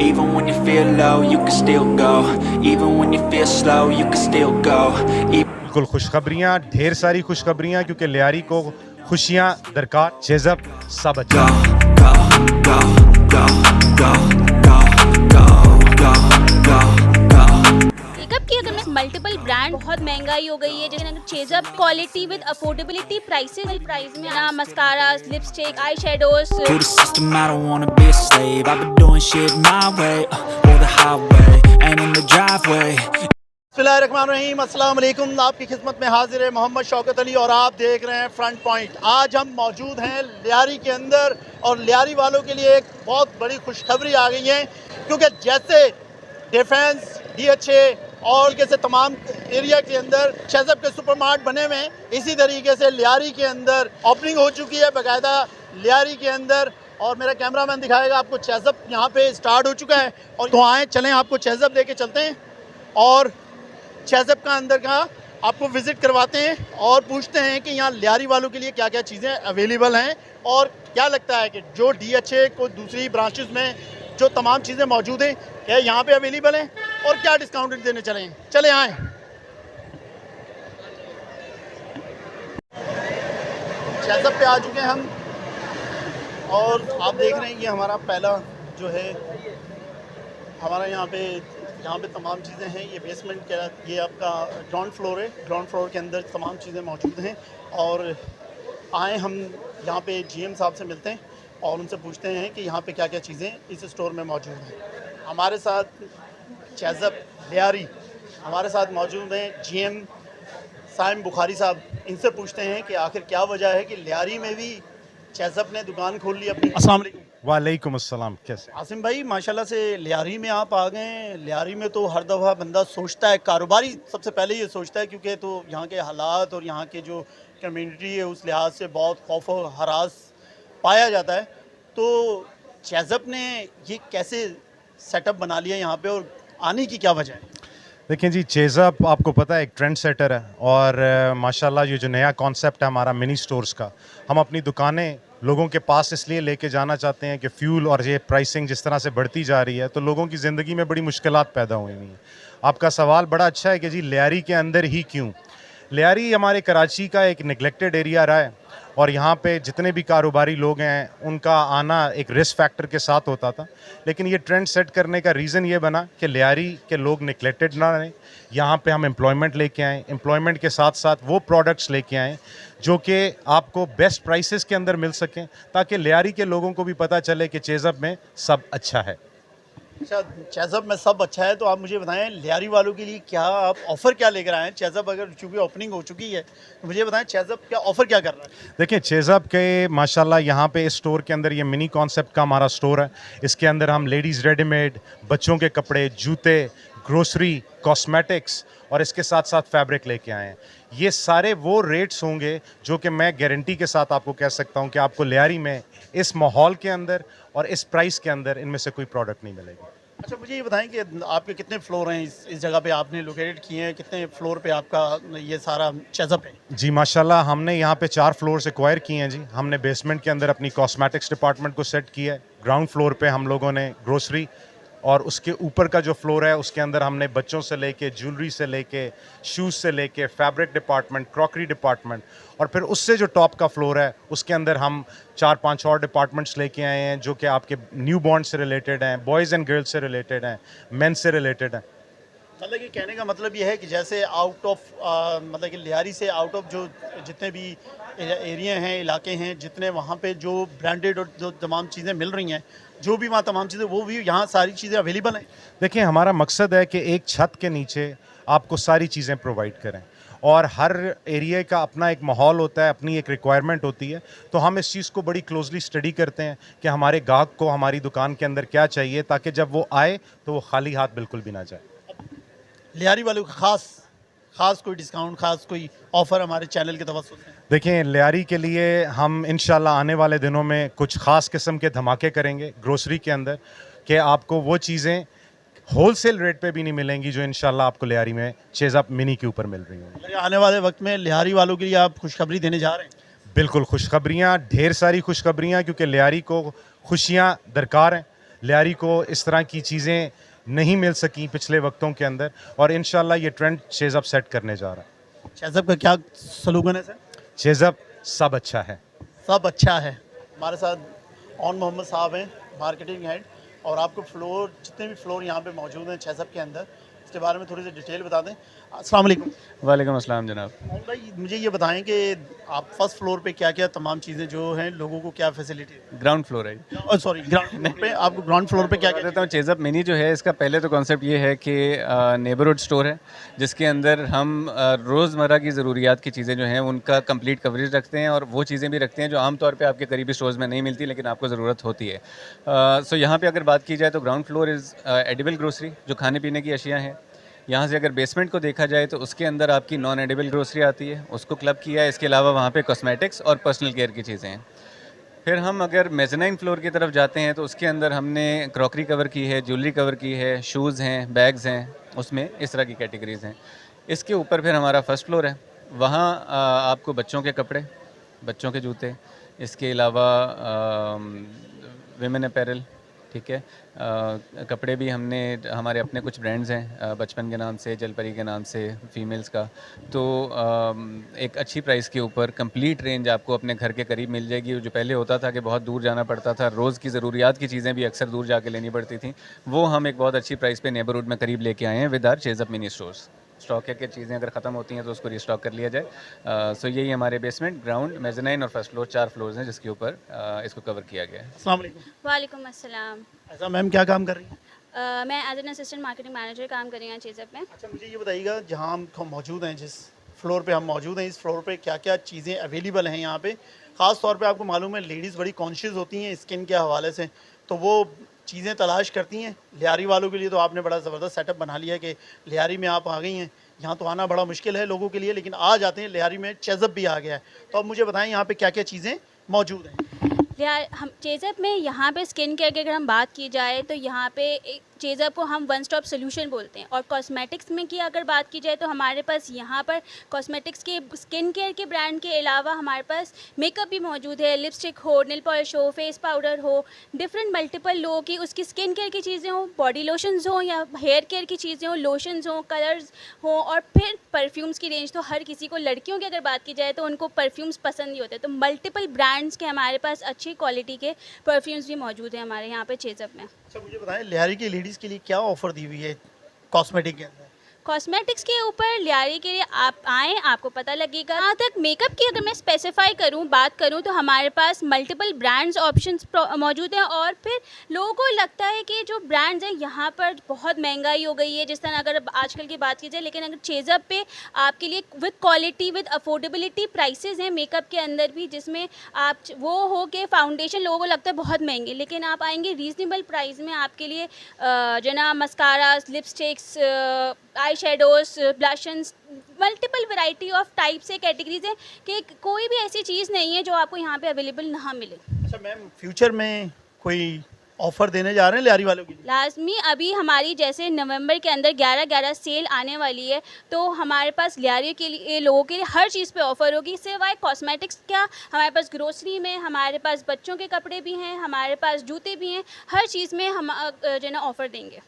Even when you feel low, you can still go. Even when you feel slow, you can still go. बिल्कुल खुशखबरियाँ, ढेर सारी खुशखबरियाँ, क्योंकि लियारी को खुशियाँ दरकार। चेज़अप सब अच्छा। Go, go, go, go, go, go, go, go, go. Makeup की अगर मैं मल्टीपल ब्रांड बहुत महंगाई हो गई है, जैसे चेज़अप क्वालिटी विद अफोर्डेबिलिटी प्राइस में ना mascara, lipstick, eye shadows. To the system, I don't wanna be a slave. I've been doing shit my way, or the highway, and in the driveway. बिस्मिल्लाहिर्रहमानिर्रहीम, अस्सलाम वालेकुम। आपकी खिदमत में हाजिर है मोहम्मद शौकत अली और आप देख रहे हैं फ्रंट पॉइंट। आज हम मौजूद हैं लियारी के अंदर और लियारी वालों के लिए एक बहुत बड़ी खुशखबरी आ गई है, क्योंकि जैसे डिफेंस, डीएचए और जैसे तमाम एरिया के अंदर चेज़अप के सुपरमार्ट बने हुए हैं, इसी तरीके से लियारी के अंदर ओपनिंग हो चुकी है बाकायदा लियारी के अंदर। और मेरा कैमरामैन दिखाएगा आपको चेज़अप यहाँ पे स्टार्ट हो चुका है। और तो आएँ चलें आपको चेज़अप लेके चलते हैं और चेज़अप का अंदर का आपको विज़िट करवाते हैं और पूछते हैं कि यहाँ लियारी वालों के लिए क्या क्या चीज़ें अवेलेबल हैं और क्या लगता है कि जो डीएचए को दूसरी ब्रांचेस में जो तमाम चीज़ें मौजूद हैं क्या यहाँ पे अवेलेबल हैं और क्या डिस्काउंट देने चले आएँ। चेज़अप पे आ चुके हैं हम और आप देख रहे हैं ये हमारा पहला जो है हमारा यहाँ पे तमाम चीज़ें हैं। ये बेसमेंट का ये आपका ग्राउंड फ्लोर है। ग्राउंड फ्लोर के अंदर तमाम चीज़ें मौजूद हैं और आए हम यहाँ पे जीएम साहब से मिलते हैं और उनसे पूछते हैं कि यहाँ पे क्या क्या चीज़ें इस स्टोर में मौजूद हैं। हमारे साथ चेज़अप लियारी हमारे साथ मौजूद हैं जीएम साइम बुखारी साहब। इनसे पूछते हैं कि आखिर क्या वजह है कि लियारी में भी चेज़अप ने दुकान खोल ली अपनी। अस्सलाम वालेकुम। वालेकुम अस्सलाम। कैसे आसिम भाई, माशाल्लाह से लियारी में आप आ गए। लियारी में तो हर दफ़ा बंदा सोचता है, कारोबारी सबसे पहले ये सोचता है, क्योंकि तो यहाँ के हालात और यहाँ के जो कम्युनिटी है उस लिहाज से बहुत खौफ और हरास पाया जाता है। तो चेज़अप ने ये कैसे सेटअप बना लिया यहाँ पे और आने की क्या वजह है? देखें जी, चेज़अप आपको पता है एक ट्रेंड सेटर है और माशाल्लाह ये जो नया कॉन्सेप्ट है हमारा मिनी स्टोर्स का, हम अपनी दुकानें लोगों के पास इसलिए लेके जाना चाहते हैं कि फ्यूल और ये प्राइसिंग जिस तरह से बढ़ती जा रही है तो लोगों की ज़िंदगी में बड़ी मुश्किलात पैदा हुई हैं। आपका सवाल बड़ा अच्छा है कि जी लियारी के अंदर ही क्यों। लियारी हमारे कराची का एक निगलेक्टेड एरिया रहा है और यहाँ पे जितने भी कारोबारी लोग हैं उनका आना एक रिस्क फैक्टर के साथ होता था, लेकिन ये ट्रेंड सेट करने का रीज़न ये बना कि लियारी के लोग निगलेक्टेड ना रहें। यहाँ पे हम एम्प्लॉयमेंट लेके आएँ, एम्प्लॉयमेंट के साथ साथ वो प्रोडक्ट्स लेके आएँ जो कि आपको बेस्ट प्राइसेस के अंदर मिल सकें, ताकि लियारी के लोगों को भी पता चले कि चेज़अप में सब अच्छा है। अच्छा, चेज़अप में सब अच्छा है, तो आप मुझे बताएं लियारी वालों के लिए क्या आप ऑफ़र क्या लेकर आए हैं? चेज़अप अगर चूँकि ओपनिंग हो चुकी है तो मुझे बताएं चेज़अप क्या ऑफ़र क्या कर रहा है? देखिए, चेज़अप के माशाल्लाह यहाँ पे इस स्टोर के अंदर ये मिनी कॉन्सेप्ट का हमारा स्टोर है। इसके अंदर हम लेडीज़ रेडीमेड, बच्चों के कपड़े, जूते, ग्रोसरी, कॉस्मेटिक्स और इसके साथ साथ फैब्रिक लेके आए हैं। ये सारे वो रेट्स होंगे जो कि मैं गारंटी के साथ आपको कह सकता हूँ कि आपको लियारी में इस माहौल के अंदर और इस प्राइस के अंदर इनमें से कोई प्रोडक्ट नहीं मिलेगी। अच्छा, मुझे ये बताएं कि आपके कितने फ्लोर हैं इस जगह पे आपने लोकेटेड किए हैं? कितने फ्लोर पे आपका ये सारा चेज़अप है? जी माशाल्लाह, हमने यहाँ पे 4 फ्लोर्स एक्वायर किए हैं जी। हमने बेसमेंट के अंदर अपनी कॉस्मेटिक्स डिपार्टमेंट को सेट किया है। ग्राउंड फ्लोर पे हम लोगों ने ग्रोसरी और उसके ऊपर का जो फ्लोर है उसके अंदर हमने बच्चों से लेके ज्वेलरी से लेके शूज़ से लेके फैब्रिक डिपार्टमेंट, क्रॉकरी डिपार्टमेंट और फिर उससे जो टॉप का फ्लोर है उसके अंदर हम 4-5 और डिपार्टमेंट्स लेके आए हैं जो कि आपके न्यू बॉर्न से रिलेटेड हैं, बॉयज़ एंड गर्ल्स से रिलेटेड हैं, मेन से रिलेटेड हैं। मतलब कि कहने का मतलब ये है कि जैसे आउट ऑफ मतलब कि लियारी से आउट ऑफ जो जितने भी एरिया हैं, इलाके हैं, जितने वहाँ पे जो ब्रांडेड और जो तमाम चीज़ें मिल रही हैं, जो भी वहाँ तमाम चीज़ें वो भी यहाँ सारी चीज़ें अवेलेबल हैं। देखिए, हमारा मकसद है कि एक छत के नीचे आपको सारी चीज़ें प्रोवाइड करें और हर एरिया का अपना एक माहौल होता है, अपनी एक रिक्वायरमेंट होती है। तो हम इस चीज़ को बड़ी क्लोजली स्टडी करते हैं कि हमारे ग्राहक को हमारी दुकान के अंदर क्या चाहिए, ताकि जब वो आए तो वो खाली हाथ बिल्कुल भी ना जाए। लियारी वालों का ख़ास कोई डिस्काउंट, ख़ास कोई ऑफ़र हमारे चैनल के तवज्जुह से? देखिए, लियारी के लिए हम इंशाल्लाह आने वाले दिनों में कुछ ख़ास किस्म के धमाके करेंगे ग्रोसरी के अंदर कि आपको वो चीज़ें होलसेल रेट पे भी नहीं मिलेंगी जो इंशाल्लाह आपको लियारी में चेज़अप मिनी के ऊपर मिल रही होंगी। आने वाले वक्त में लियारी वालों के लिए आप खुशखबरी देने जा रहे हैं? बिल्कुल खुशखबरियाँ, ढेर सारी खुशखबरियाँ, क्योंकि लियारी को खुशियाँ दरकार हैं। लियारी को इस तरह की चीज़ें नहीं मिल सकी पिछले वक्तों के अंदर, और इंशाल्लाह ये ट्रेंड शेज़अप सेट करने जा रहा है। शेज़अप का क्या स्लोगन है सर? शेज़अप सब अच्छा है। सब अच्छा है। हमारे साथ ऑन मोहम्मद साहब हैं, मार्केटिंग हेड, और आपको फ्लोर, जितने भी फ्लोर यहाँ पे मौजूद हैं शेज़अप के अंदर, इसके बारे में थोड़ी सी डिटेल बता दें। अस्सलाम वालेकुम। वालेकुम अस्सलाम जनाब। मोहम्मद भाई, मुझे ये बताएं कि आप फर्स्ट फ्लोर पे क्या क्या तमाम चीज़ें जो हैं, लोगों को क्या फैसिलिटी है? ग्राउंड फ्लोर है। सॉरी, ग्राउंड फ्लोर पे आपको ग्राउंड फ्लोर पे क्या बता क्या? देता हूँ, चेज़अप मिनी जो है इसका पहले तो कॉन्सेप्ट ये है कि नेबरहुड स्टोर है, जिसके अंदर हम रोज़मर्रा की ज़रूरियात की चीज़ें जो हैं उनका कंप्लीट कवरेज रखते हैं, और वो चीज़ें भी रखते हैं जो आमतौर पे आपके करीबी स्टोर्स में नहीं मिलती लेकिन आपको ज़रूरत होती है। सो यहाँ पे अगर बात की जाए तो ground floor is edible grocery, जो खाने पीने की अशिया हैं। यहाँ से अगर बेसमेंट को देखा जाए तो उसके अंदर आपकी नॉन एडिबल ग्रोसरी आती है, उसको क्लब किया है। इसके अलावा वहाँ पे कॉस्मेटिक्स और पर्सनल केयर की चीज़ें हैं। फिर हम अगर मेज़नाइन फ्लोर की तरफ जाते हैं तो उसके अंदर हमने क्रॉकरी कवर की है, ज्वेलरी कवर की है, शूज़ हैं, बैग्स हैं, उसमें इस तरह की कैटेगरीज़ हैं। इसके ऊपर फिर हमारा फर्स्ट फ्लोर है, वहाँ आपको बच्चों के कपड़े, बच्चों के जूते, इसके अलावा विमेन अपैरल, ठीक है। कपड़े भी हमने, हमारे अपने कुछ ब्रांड्स हैं, बचपन के नाम से, जलपरी के नाम से, फीमेल्स का। तो एक अच्छी प्राइस के ऊपर कंप्लीट रेंज आपको अपने घर के करीब मिल जाएगी। जो पहले होता था कि बहुत दूर जाना पड़ता था, रोज़ की ज़रूरियात की चीज़ें भी अक्सर दूर जाके लेनी पड़ती थी, वो हम एक बहुत अच्छी प्राइस पे नेबरहुड में करीब लेके आए हैं with our ChaseUp mini stores. Stock है कि चीज़ें अगर ख़त्म होती हैं तो उसको रिस्टॉक कर लिया जाए। सो यही हमारे बेसमेंट, ग्राउंड, मेज़नाइन और फर्स्ट फ्लोर, 4 फ्लोर्स हैं जिसके ऊपर इसको कवर किया गया है। अस्सलाम वालेकुम। वालेकुम अस्सलाम। ऐसा मैम क्या काम कर रही हैं? मैं as an assistant marketing manager काम कर रही हूँ चेज़अप में। अच्छा, मुझे ये बताइएगा, जहाँ हम मौजूद हैं, जिस फ्लोर पे हम मौजूद हैं, इस फ्लोर पे क्या क्या चीज़ें अवेलेबल हैं यहाँ पे? ख़ास तौर पे आपको मालूम है लेडीज़ बड़ी कॉन्शियस होती हैं स्किन के हवाले से, तो वो चीज़ें तलाश करती हैं। लियारी वालों के लिए तो आपने बड़ा ज़बरदस्त सेटअप बना लिया है कि लियारी में आप आ गई हैं। यहाँ तो आना बड़ा मुश्किल है लोगों के लिए, लेकिन आ जाते हैं। लियारी में चेज़अप भी आ गया है, तो अब मुझे बताएं यहाँ पे क्या क्या चीज़ें मौजूद हैं? हम चेज़अप में यहाँ पे स्किन केयर की अगर हम बात की जाए तो यहाँ पे एक चेज़अप को हम वन स्टॉप सोल्यूशन बोलते हैं। और कॉस्मेटिक्स में की अगर बात की जाए तो हमारे पास यहाँ पर कॉस्मेटिक्स के, स्किन केयर के ब्रांड के अलावा हमारे पास मेकअप भी मौजूद है। लिपस्टिक हो, नेल पॉलिश हो, फेस पाउडर हो, डिफरेंट मल्टीपल लोगों की उसकी स्किन केयर की चीज़ें हो, बॉडी लोशंस हो या हेयर केयर की चीज़ें हो, लोशंस हो, कलर्स हो, और फिर परफ्यूम्स की रेंज तो हर किसी को, लड़कियों की अगर बात की जाए तो उनको परफ्यूम्स पसंद ही होते हैं। तो मल्टीपल ब्रांड्स के हमारे पास अच्छी क्वालिटी के परफ्यूम्स भी मौजूद हैं हमारे यहाँ पे चेज़अप में। अच्छा, मुझे बताएं लियारी की लेडीज़ के लिए क्या ऑफ़र दी हुई है कॉस्मेटिक के अंदर? कॉस्मेटिक्स के ऊपर लियारी के लिए आप आएँ, आपको पता लगेगा। जहाँ तक मेकअप की अगर मैं स्पेसिफाई करूँ, बात करूँ, तो हमारे पास मल्टीपल ब्रांड्स ऑप्शंस मौजूद हैं। और फिर लोगों को लगता है कि जो ब्रांड्स हैं यहाँ पर बहुत महंगाई हो गई है, जिस तरह अगर आजकल की बात की जाए, लेकिन अगर चेज़अप पे आपके लिए with quality, with affordability prices हैं मेकअप के अंदर भी, जिसमें आप वो हो कि फाउंडेशन लोगों को लगता है बहुत महंगी, लेकिन आप आएंगे रीज़नेबल प्राइस में आपके लिए जो ना mascaras, lipsticks, eye shadows, blushons, multiple variety of type से कैटेगरीज हैं कि कोई भी ऐसी चीज़ नहीं है जो आपको यहाँ पे अवेलेबल ना मिले। अच्छा मैम, फ्यूचर में कोई ऑफ़र देने जा रहे हैं लियारी वालों के लिए? लाजमी अभी हमारी जैसे नवंबर के अंदर 11/11 सेल आने वाली है, तो हमारे पास लियारी के लिए लोगों के लिए हर चीज़ पे ऑफ़र होगी। सिवाय कॉस्मेटिक्स क्या, हमारे पास ग्रोसरी में, हमारे पास बच्चों के कपड़े भी हैं, हमारे पास जूते भी हैं, हर चीज़ में हम जो है ना ऑफ़र देंगे।